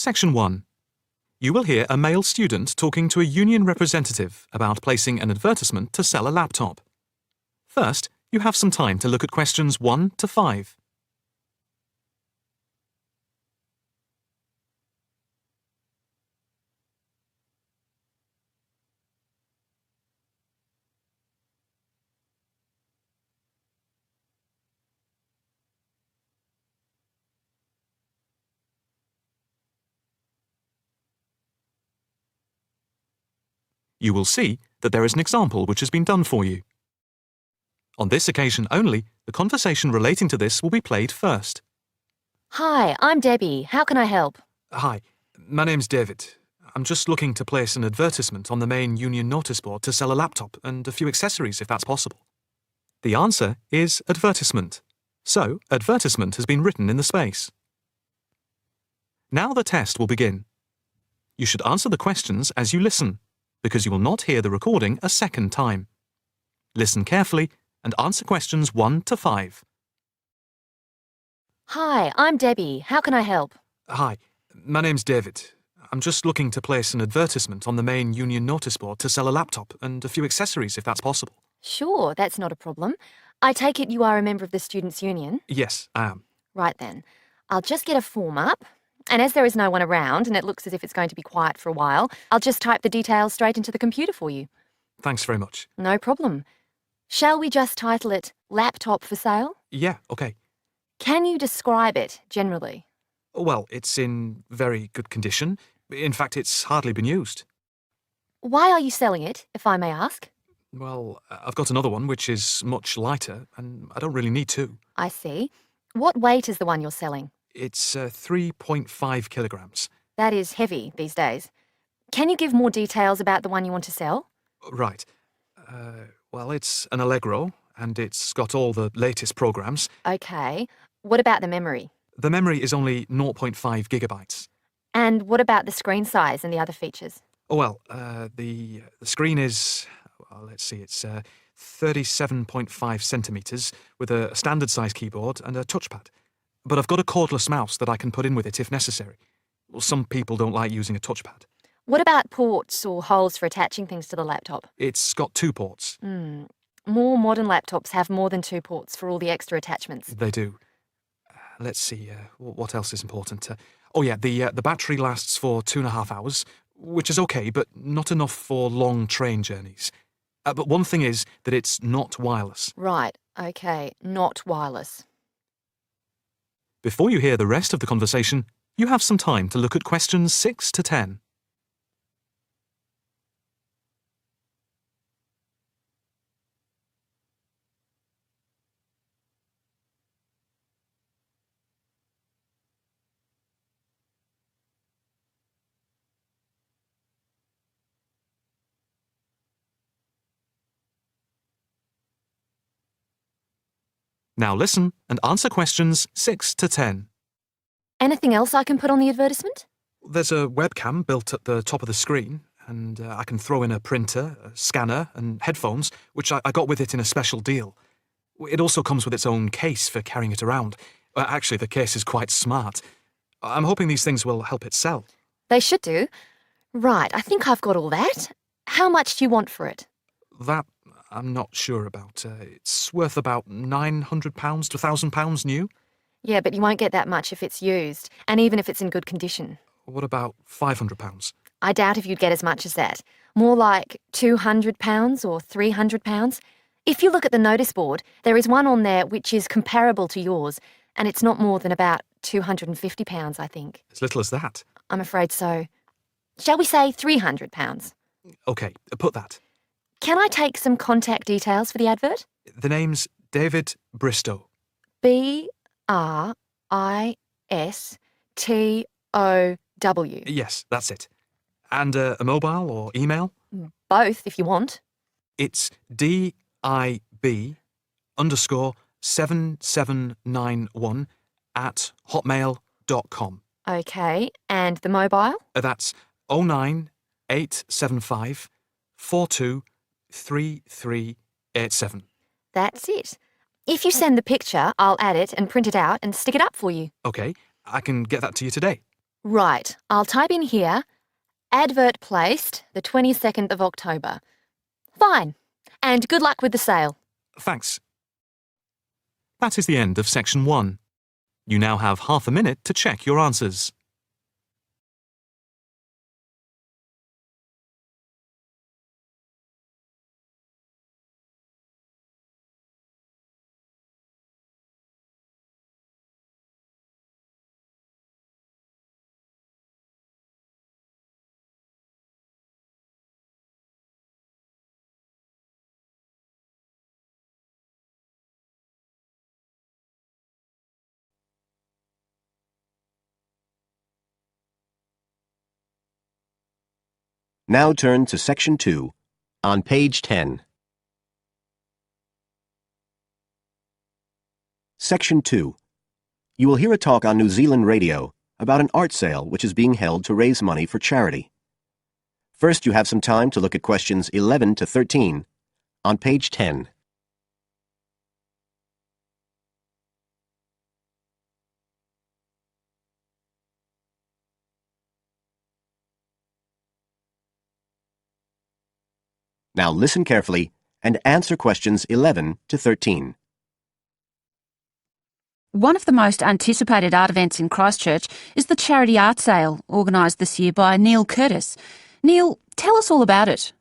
Section 1. You will hear a male student talking to a union representative about placing an advertisement to sell a laptop. First, you have some time to look at questions 1 to 5. You will see that there is an example which has been done for you. On this occasion only, the conversation relating to this will be played first. Hi, I'm Debbie. How can I help? Hi, my name's David. I'm just looking to place an advertisement on the main union notice board to sell a laptop and a few accessories if that's possible. The answer is advertisement. So, advertisement has been written in the space. Now the test will begin. You should answer the questions as you listen, because you will not hear the recording a second time. Listen carefully and answer questions 1 to 5. Hi, I'm Debbie. How can I help? Hi, my name's David. I'm just looking to place an advertisement on the main union notice board to sell a laptop and a few accessories if that's possible. Sure, that's not a problem. I take it you are a member of the Students' Union? Yes, I am. Right then. I'll just get a form up. And as there is no one around and it looks as if it's going to be quiet for a while, I'll just type the details straight into the computer for you. Thanks very much. No problem. Shall we just title it Laptop for Sale? Yeah, okay. Can you describe it generally? Well, it's in very good condition. In fact, it's hardly been used. Why are you selling it, if I may ask? Well, I've got another one which is much lighter, and I don't really need two. I see. What weight is the one you're selling? It's 3.5 kilograms. That is heavy these days. Can you give more details about the one you want to sell? Right. Well, it's an Allegro, and it's got all the latest programs. Okay. What about the memory? The memory is only 0.5 gigabytes. And what about the screen size and the other features? Oh, well, the screen is, well, let's see, it's 37.5 centimetres with a standard size keyboard and a touchpad. But I've got a cordless mouse that I can put in with it if necessary. Well, some people don't like using a touchpad. What about ports or holes for attaching things to the laptop? It's got 2 ports. More modern laptops have more than 2 ports for all the extra attachments. They do. Let's see, what else is important? Oh yeah, the battery lasts for 2.5 hours, which is okay, but not enough for long train journeys. But one thing is that it's not wireless. Right, okay, not wireless. Before you hear the rest of the conversation, you have some time to look at questions 6 to 10. Now listen and answer questions 6 to 10. Anything else I can put on the advertisement? There's a webcam built at the top of the screen, and I can throw in a printer, a scanner, and headphones, which I got with it in a special deal. It also comes with its own case for carrying it around. Actually, the case is quite smart. I'm hoping these things will help it sell. They should do. Right, I think I've got all that. How much do you want for it? That I'm not sure about. It's worth about £900 to £1,000 new. Yeah, but you won't get that much if it's used, and even if it's in good condition. What about £500? I doubt if you'd get as much as that. More like £200 or £300. If you look at the notice board, there is one on there which is comparable to yours, and it's not more than about £250, I think. As little as that? I'm afraid so. Shall we say £300? OK, put that. Can I take some contact details for the advert? The name's David Bristow. B-R-I-S-T-O-W. Yes, that's it. And a mobile or email? Both, if you want. It's DIB_7791 @hotmail.com. OK, and the mobile? That's 09875 423387. That's it. If you send the picture, I'll add it and print it out and stick it up for you. OK, I can get that to you today. Right, I'll type in here, advert placed the 22nd of October. Fine. And good luck with the sale. Thanks. That is the end of section 1. You now have half a minute to check your answers. Now turn to Section 2, on page 10. Section 2. You will hear a talk on New Zealand radio about an art sale which is being held to raise money for charity. First, you have some time to look at questions 11 to 13 on page 10. Now listen carefully and answer questions 11 to 13. One of the most anticipated art events in Christchurch is the Charity Art Sale, organised this year by Neil Curtis. Neil, tell us all about it.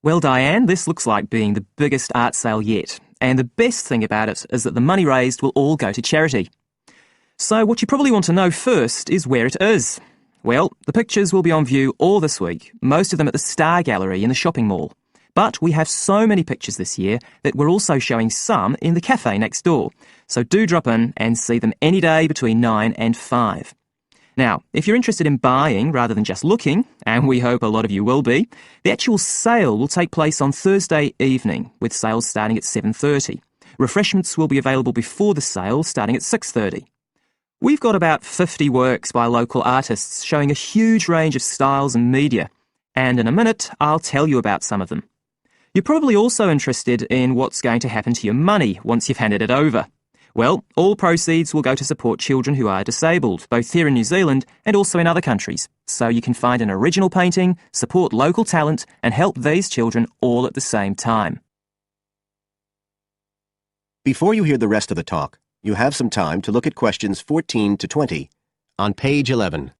Well, Diane, this looks like being the biggest art sale yet, and the best thing about it is that the money raised will all go to charity. So what you probably want to know first is where it is. Well, the pictures will be on view all this week, most of them at the Star Gallery in the shopping mall. But we have so many pictures this year that we're also showing some in the cafe next door. So do drop in and see them any day between 9 and 5. Now, if you're interested in buying rather than just looking, and we hope a lot of you will be, the actual sale will take place on Thursday evening, with sales starting at 7:30. Refreshments will be available before the sale, starting at 6:30. We've got about 50 works by local artists showing a huge range of styles and media, and in a minute I'll tell you about some of them. You're probably also interested in what's going to happen to your money once you've handed it over. Well, all proceeds will go to support children who are disabled, both here in New Zealand and also in other countries. So you can find an original painting, support local talent, and help these children all at the same time. Before you hear the rest of the talk, you have some time to look at questions 14 to 20 on page 11.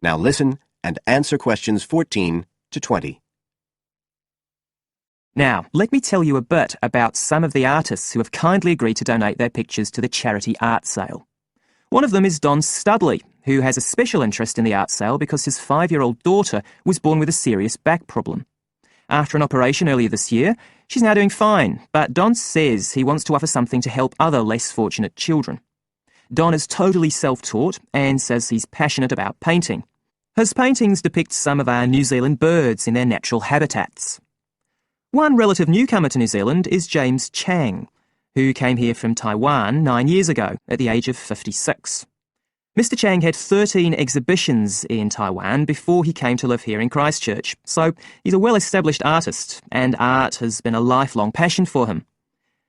Now listen and answer questions 14 to 20. Now, let me tell you a bit about some of the artists who have kindly agreed to donate their pictures to the charity art sale. One of them is Don Studley, who has a special interest in the art sale because his 5-year-old daughter was born with a serious back problem. After an operation earlier this year, she's now doing fine, but Don says he wants to offer something to help other less fortunate children. Don is totally self-taught and says he's passionate about painting. His paintings depict some of our New Zealand birds in their natural habitats. One relative newcomer to New Zealand is James Chang, who came here from Taiwan 9 years ago at the age of 56. Mr. Chang had 13 exhibitions in Taiwan before he came to live here in Christchurch, so he's a well-established artist, and art has been a lifelong passion for him.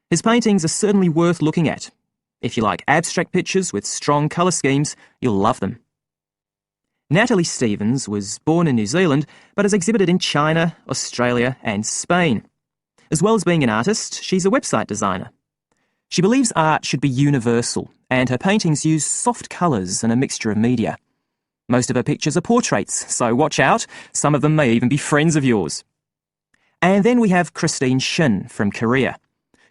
His paintings are certainly worth looking at. If you like abstract pictures with strong colour schemes, you'll love them. Natalie Stevens was born in New Zealand, but has exhibited in China, Australia and Spain. As well as being an artist, she's a website designer. She believes art should be universal, and her paintings use soft colours and a mixture of media. Most of her pictures are portraits, so watch out, some of them may even be friends of yours. And then we have Christine Shin from Korea.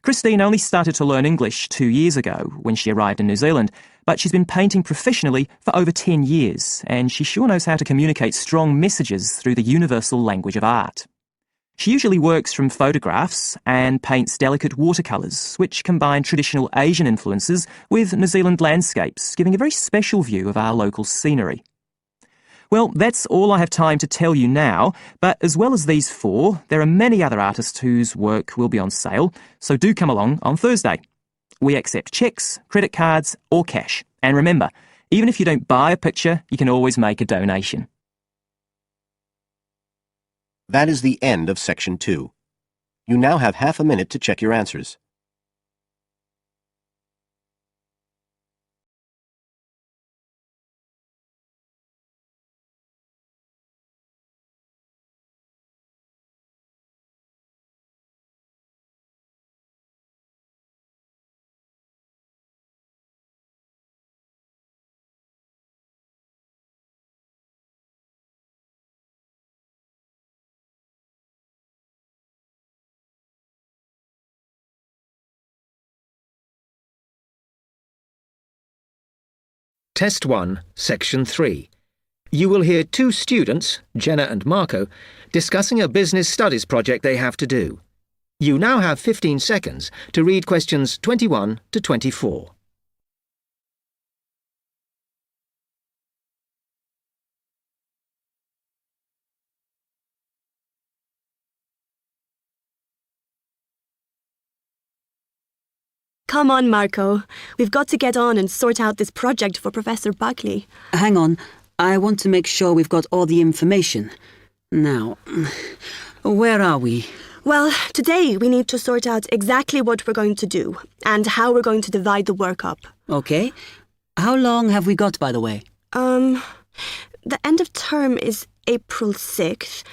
Christine only started to learn English 2 years ago when she arrived in New Zealand, but she's been painting professionally for over 10 years, and she sure knows how to communicate strong messages through the universal language of art. She usually works from photographs and paints delicate watercolours, which combine traditional Asian influences with New Zealand landscapes, giving a very special view of our local scenery. Well, that's all I have time to tell you now, but as well as these 4, there are many other artists whose work will be on sale, so do come along on Thursday. We accept cheques, credit cards, or cash. And remember, even if you don't buy a picture, you can always make a donation. That is the end of Section 2. You now have half a minute to check your answers. Test 1, Section 3. You will hear 2 students, Jenna and Marco, discussing a business studies project they have to do. You now have 15 seconds to read questions 21 to 24. Come on, Marco. We've got to get on and sort out this project for Professor Buckley. Hang on. I want to make sure we've got all the information. Now, where are we? Well, today we need to sort out exactly what we're going to do and how we're going to divide the work up. Okay. How long have we got, by the way? The end of term is April 6th,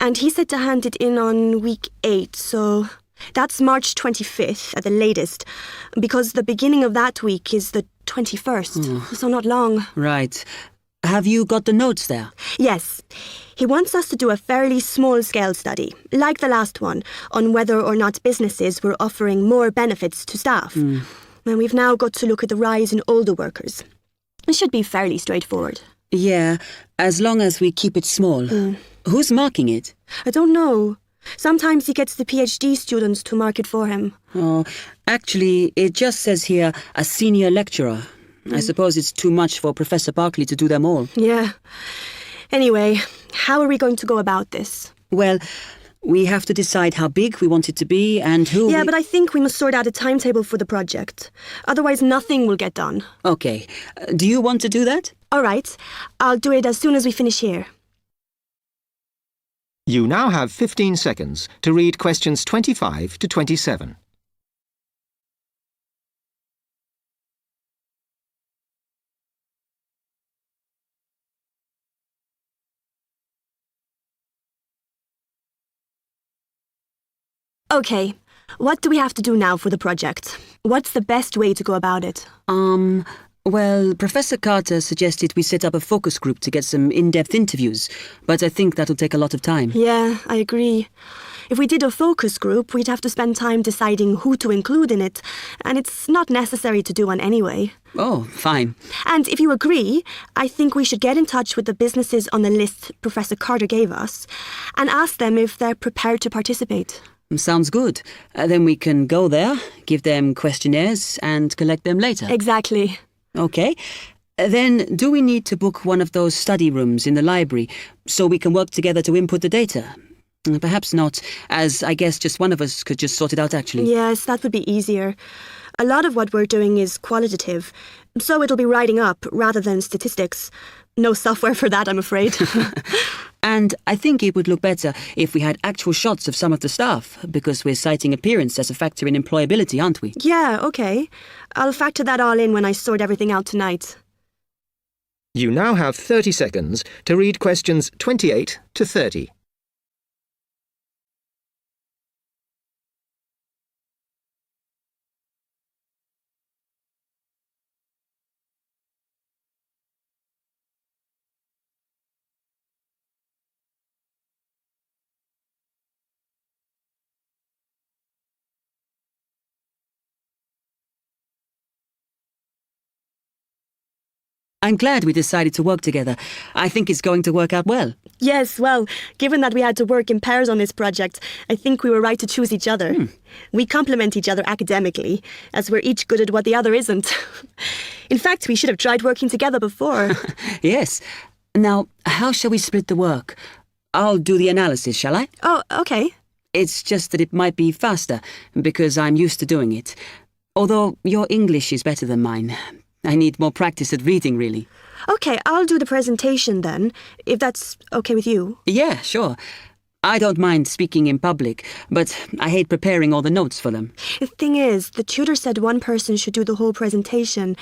and he said to hand it in on week 8, so that's March 25th at the latest, because the beginning of that week is the 21st, so not long. Right. Have you got the notes there? Yes. He wants us to do a fairly small-scale study, like the last one, on whether or not businesses were offering more benefits to staff. And we've now got to look at the rise in older workers. It should be fairly straightforward. Yeah, as long as we keep it small. Who's marking it? I don't know. Sometimes he gets the PhD students to mark it for him. Oh, actually, it just says here, a senior lecturer. I suppose it's too much for Professor Barclay to do them all. Yeah. Anyway, how are we going to go about this? Well, we have to decide how big we want it to be and who... Yeah, but I think we must sort out a timetable for the project. Otherwise, nothing will get done. Okay. Do you want to do that? All right. I'll do it as soon as we finish here. You now have 15 seconds to read questions 25 to 27. Okay, what do we have to do now for the project? What's the best way to go about it? Well, Professor Carter suggested we set up a focus group to get some in-depth interviews, but I think that'll take a lot of time. Yeah, I agree. If we did a focus group, we'd have to spend time deciding who to include in it, and it's not necessary to do one anyway. Oh, fine. And if you agree, I think we should get in touch with the businesses on the list Professor Carter gave us and ask them if they're prepared to participate. Sounds good. Then we can go there, give them questionnaires, and collect them later. Exactly. Okay. Then do we need to book one of those study rooms in the library so we can work together to input the data? Perhaps not, as I guess just one of us could just sort it out actually. Yes, that would be easier. A lot of what we're doing is qualitative, so it'll be writing up rather than statistics. No software for that, I'm afraid. And I think it would look better if we had actual shots of some of the staff, because we're citing appearance as a factor in employability, aren't we? Yeah, okay. I'll factor that all in when I sort everything out tonight. You now have 30 seconds to read questions 28 to 30. I'm glad we decided to work together. I think it's going to work out well. Yes, well, given that we had to work in pairs on this project, I think we were right to choose each other. We complement each other academically, as we're each good at what the other isn't. In fact, we should have tried working together before. Yes. Now, how shall we split the work? I'll do the analysis, shall I? Oh, okay. It's just that it might be faster, because I'm used to doing it. Although your English is better than mine. I need more practice at reading, really. Okay, I'll do the presentation then, if that's okay with you. Yeah, sure. I don't mind speaking in public, but I hate preparing all the notes for them. The thing is, the tutor said one person should do the whole presentation,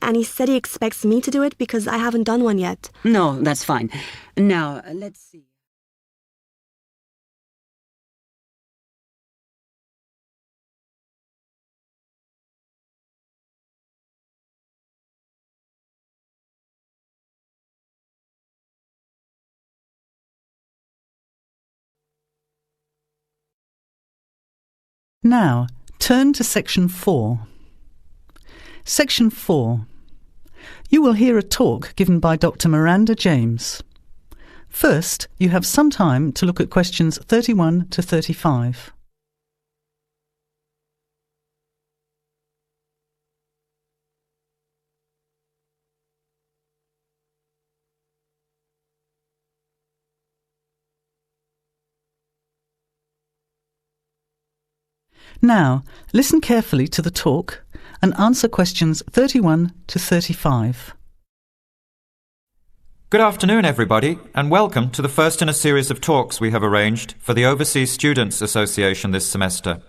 and he said he expects me to do it because I haven't done one yet. No, that's fine. Now, let's see. Now, turn to Section 4. Section 4. You will hear a talk given by Dr. Miranda James. First, you have some time to look at questions 31 to 35. Now, listen carefully to the talk and answer questions 31 to 35. Good afternoon, everybody, and welcome to the first in a series of talks we have arranged for the Overseas Students Association this semester.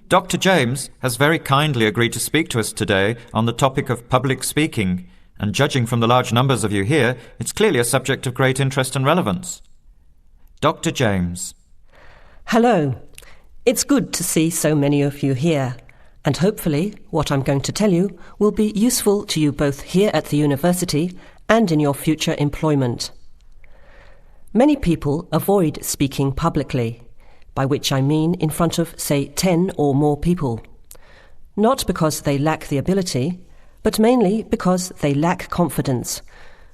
Dr. James has very kindly agreed to speak to us today on the topic of public speaking, and judging from the large numbers of you here, it's clearly a subject of great interest and relevance. Dr. James. Hello. It's good to see so many of you here, and hopefully what I'm going to tell you will be useful to you both here at the university and in your future employment. Many people avoid speaking publicly, by which I mean in front of, say, 10 or more people. Not because they lack the ability, but mainly because they lack confidence,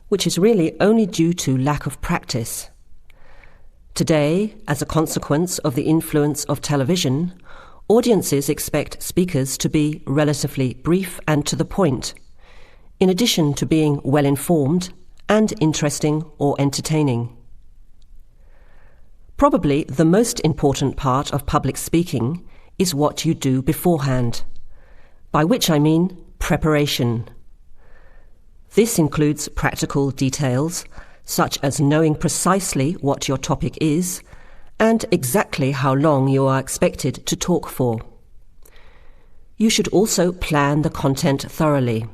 which is really only due to lack of practice. Today, as a consequence of the influence of television, audiences expect speakers to be relatively brief and to the point, in addition to being well-informed and interesting or entertaining. Probably the most important part of public speaking is what you do beforehand, by which I mean preparation. This includes practical details, such as knowing precisely what your topic is and exactly how long you are expected to talk for. You should also plan the content thoroughly.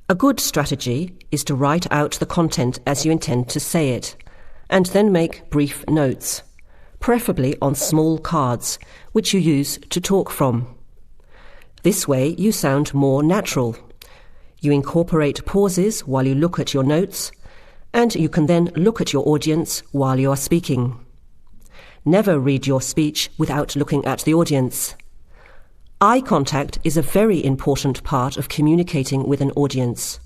A good strategy is to write out the content as you intend to say it, and then make brief notes, preferably on small cards, which you use to talk from. This way you sound more natural. You incorporate pauses while you look at your notes, and you can then look at your audience while you are speaking. Never read your speech without looking at the audience. Eye contact is a very important part of communicating with an audience.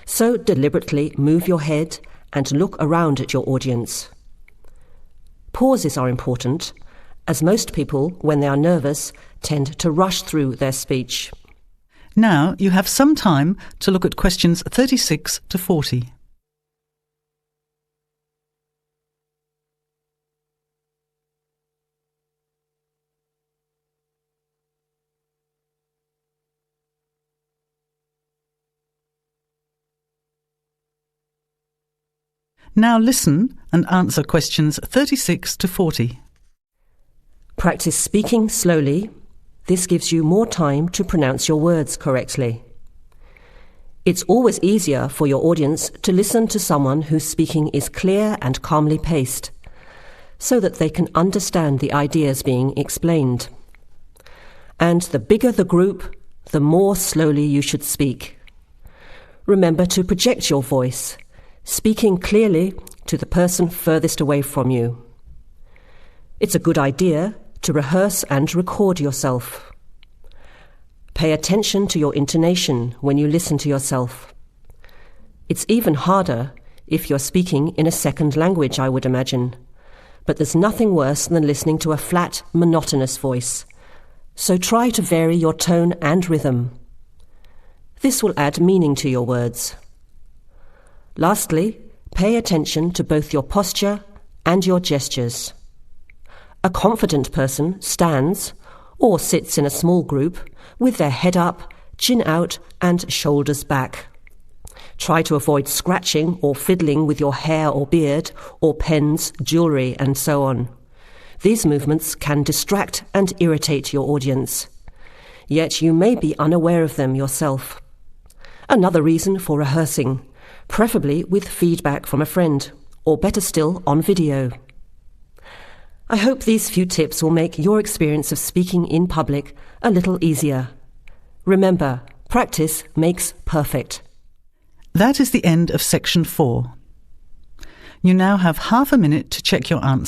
So deliberately move your head and look around at your audience. Pauses are important, as most people, when they are nervous, tend to rush through their speech. Now you have some time to look at questions 36 to 40. Now listen and answer questions 36 to 40. Practice speaking slowly. This gives you more time to pronounce your words correctly. It's always easier for your audience to listen to someone whose speaking is clear and calmly paced, so that they can understand the ideas being explained. And the bigger the group, the more slowly you should speak. Remember to project your voice, speaking clearly to the person furthest away from you. It's a good idea to rehearse and record yourself. Pay attention to your intonation when you listen to yourself. It's even harder if you're speaking in a second language, I would imagine. But there's nothing worse than listening to a flat, monotonous voice. So try to vary your tone and rhythm. This will add meaning to your words. Lastly, Pay attention to both your posture and your gestures. A confident person stands or sits in a small group with their head up, chin out and shoulders back. Try to avoid scratching or fiddling with your hair or beard or pens, jewellery and so on. These movements can distract and irritate your audience, yet you may be unaware of them yourself. Another reason for rehearsing, preferably with feedback from a friend, or better still, on video. I hope these few tips will make your experience of speaking in public a little easier. Remember, practice makes perfect. That is the end of section 4. You now have half a minute to check your answers.